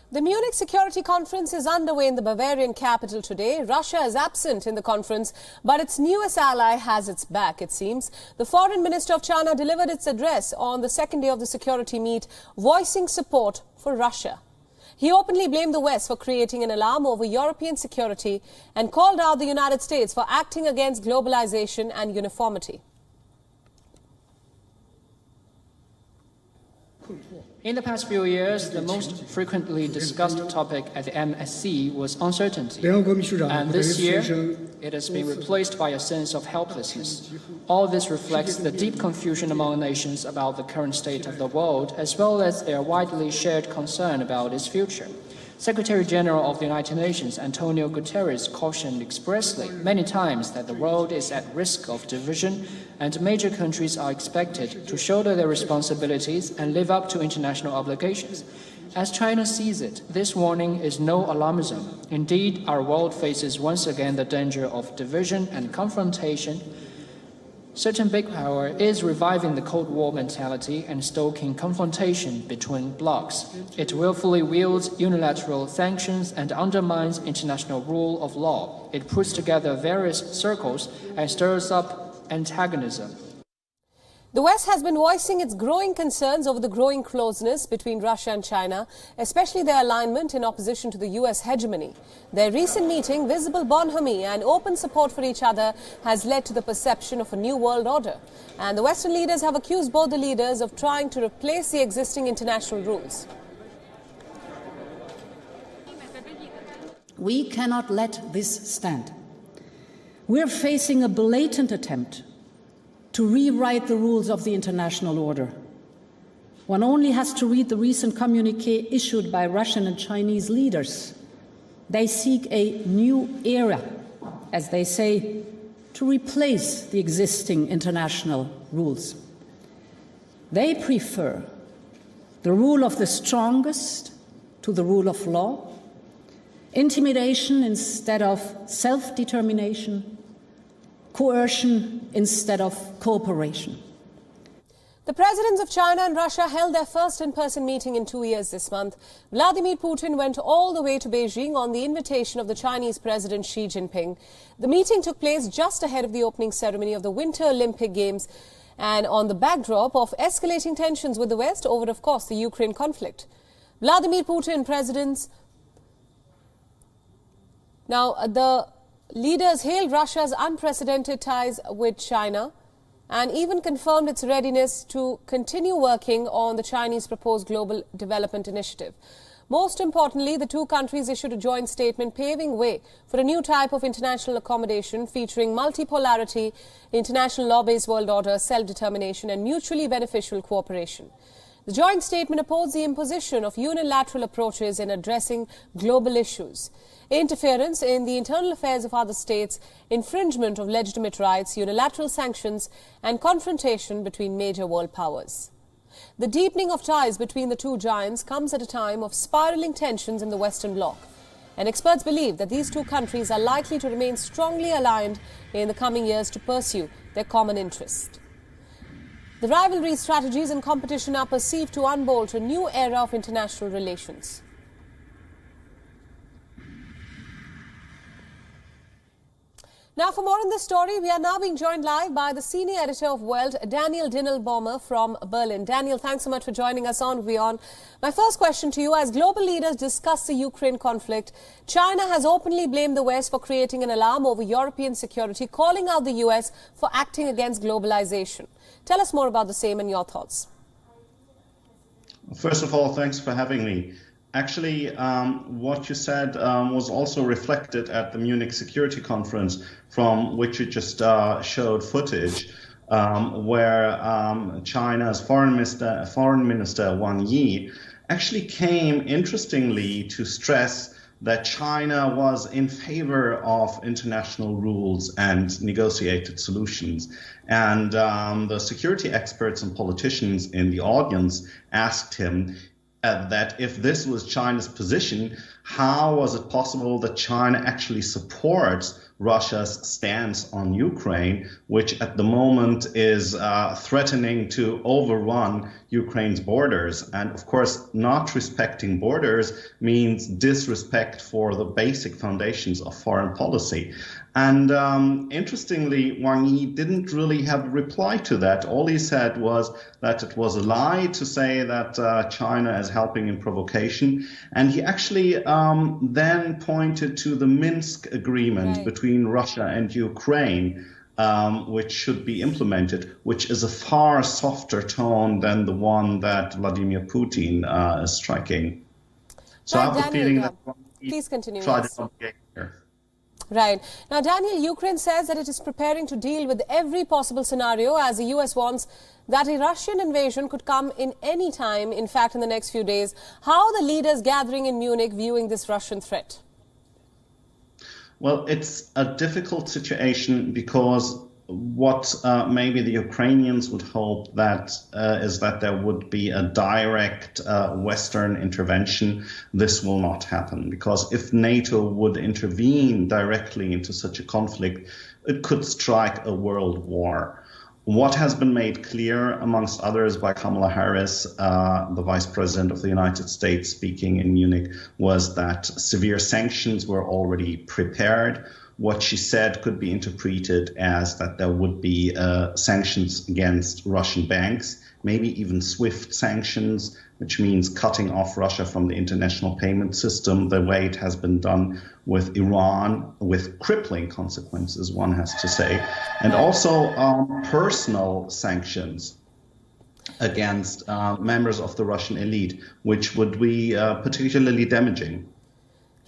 The Munich Security Conference is underway in the Bavarian capital today. Russia is absent in the conference, but its newest ally has its back, it seems. The Foreign Minister of China delivered its address on the second day of the security meet, voicing support for Russia. He openly blamed the West for creating an alarm over European security and called out the United States for acting against globalization and uniformity. In the past few years, the most frequently discussed topic at the MSC was uncertainty. And this year, it has been replaced by a sense of helplessness. All this reflects the deep confusion among nations about the current state of the world, as well as their widely shared concern about its future. Secretary-General of the United Nations, Antonio Guterres, cautioned expressly many times that the world is at risk of division and major countries are expected to shoulder their responsibilities and live up to international obligations. As China sees it, this warning is no alarmism. Indeed, our world faces once again the danger of division and confrontation. Certain big power is reviving the Cold War mentality and stoking confrontation between blocs. It willfully wields unilateral sanctions and undermines international rule of law. It puts together various circles and stirs up antagonism. The West has been voicing its growing concerns over the growing closeness between Russia and China, especially their alignment in opposition to the US hegemony. Their recent meeting, visible bonhomie and open support for each other, has led to the perception of a new world order. And the Western leaders have accused both the leaders of trying to replace the existing international rules. We cannot let this stand. We're facing a blatant attempt to rewrite the rules of the international order. One only has to read the recent communiqué issued by Russian and Chinese leaders. They seek a new era, as they say, to replace the existing international rules. They prefer the rule of the strongest to the rule of law, intimidation instead of self-determination, coercion instead of cooperation. The presidents of China and Russia held their first in-person meeting in 2 years this month. Vladimir Putin went all the way to Beijing on the invitation of the Chinese President Xi Jinping. The meeting took place just ahead of the opening ceremony of the Winter Olympic Games and on the backdrop of escalating tensions with the West over, of course, the Ukraine conflict. Vladimir Putin, presidents. Now, the leaders hailed Russia's unprecedented ties with China and even confirmed its readiness to continue working on the Chinese proposed Global Development Initiative. Most importantly, the two countries issued a joint statement paving way for a new type of international accommodation featuring multipolarity, international law-based world order, self-determination and mutually beneficial cooperation. The joint statement opposed the imposition of unilateral approaches in addressing global issues, interference in the internal affairs of other states, infringement of legitimate rights, unilateral sanctions and confrontation between major world powers. The deepening of ties between the two giants comes at a time of spiraling tensions in the Western Bloc, and experts believe that these two countries are likely to remain strongly aligned in the coming years to pursue their common interest. The rivalry strategies and competition are perceived to unbolt a new era of international relations. Now, for more on this story, we are now being joined live by the senior editor of World, Daniel Dinelbaumer from Berlin. Daniel, thanks so much for joining us on WION. My first question to you, as global leaders discuss the Ukraine conflict, China has openly blamed the West for creating an alarm over European security, calling out the US for acting against globalization. Tell us more about the same and your thoughts. First of all, thanks for having me. Actually, what you said was also reflected at the Munich Security Conference, from which you just showed footage, where China's Foreign Minister Wang Yi actually came, interestingly, to stress that China was in favor of international rules and negotiated solutions. And the security experts and politicians in the audience asked him that if this was China's position, how was it possible that China actually supports Russia's stance on Ukraine, which at the moment is threatening to overrun Ukraine's borders. And of course, not respecting borders means disrespect for the basic foundations of foreign policy. And interestingly, Wang Yi didn't really have a reply to that. All he said was that it was a lie to say that China is helping in provocation. And he actually then pointed to the Minsk agreement between Russia and Ukraine, which should be implemented, which is a far softer tone than the one that Vladimir Putin is striking. So I have a feeling that please continue. Tried to navigate here. Right. Now, Daniel, Ukraine says that it is preparing to deal with every possible scenario as the US warns that a Russian invasion could come in any time, in fact, in the next few days. How are the leaders gathering in Munich viewing this Russian threat? Well, it's a difficult situation because what maybe the Ukrainians would hope that is that there would be a direct Western intervention. This will not happen, because if NATO would intervene directly into such a conflict, it could strike a world war. What has been made clear, amongst others, by Kamala Harris, the Vice President of the United States, speaking in Munich, was that severe sanctions were already prepared. What she said could be interpreted as that there would be sanctions against Russian banks, maybe even SWIFT sanctions, which means cutting off Russia from the international payment system, the way it has been done with Iran, with crippling consequences, one has to say, and also personal sanctions against members of the Russian elite, which would be particularly damaging.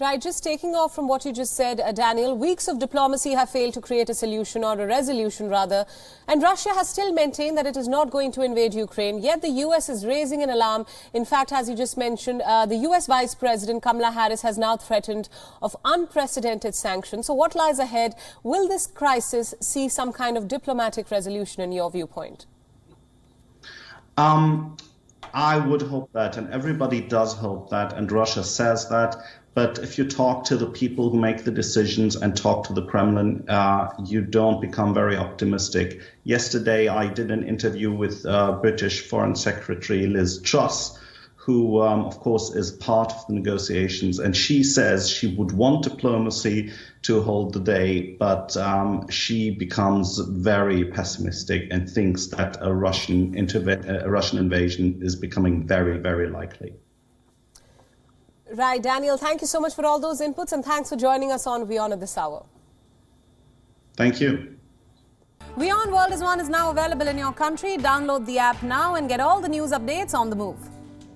Right, just taking off from what you just said, Daniel, weeks of diplomacy have failed to create a solution, or a resolution rather, and Russia has still maintained that it is not going to invade Ukraine, yet the US is raising an alarm. In fact, as you just mentioned, the US Vice President Kamala Harris has now threatened of unprecedented sanctions. So what lies ahead? Will this crisis see some kind of diplomatic resolution in your viewpoint? I would hope that, and everybody does hope that, and Russia says that. But if you talk to the people who make the decisions and talk to the Kremlin, you don't become very optimistic. Yesterday, I did an interview with British Foreign Secretary Liz Truss, who, of course, is part of the negotiations. And she says she would want diplomacy to hold the day, but she becomes very pessimistic and thinks that a Russian invasion is becoming very, very likely. Right, Daniel, thank you so much for all those inputs, and thanks for joining us on WION at this hour. Thank you. WION World is now available in your country. Download the app now and get all the news updates on the move.